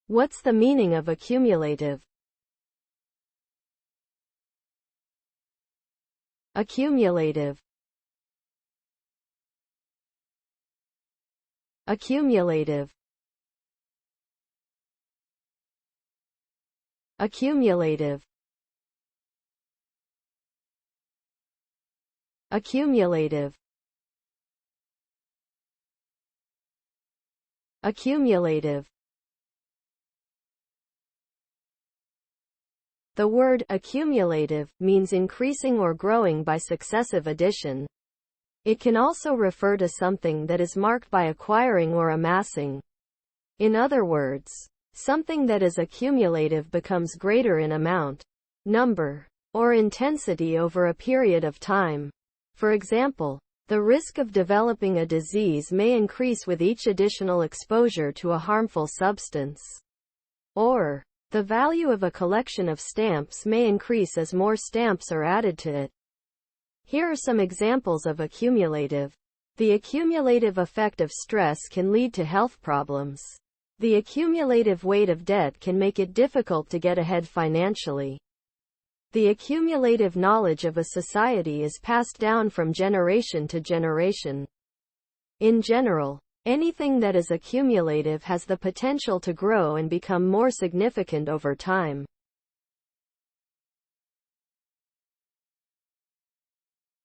What's the meaning of accumulative? Accumulative. Accumulative. Accumulative. Accumulative. Accumulative. The word accumulative means increasing or growing by successive addition. It can also refer to something that is marked by acquiring or amassing. In other words, something that is accumulative becomes greater in amount, number, or intensity over a period of time. For example, the risk of developing a disease may increase with each additional exposure to a harmful substance. Or, the value of a collection of stamps may increase as more stamps are added to it. Here are some examples of accumulative. The accumulative effect of stress can lead to health problems. The accumulative weight of debt can make it difficult to get ahead financially. The accumulative knowledge of a society is passed down from generation to generation. In general, anything that is accumulative has the potential to grow and become more significant over time.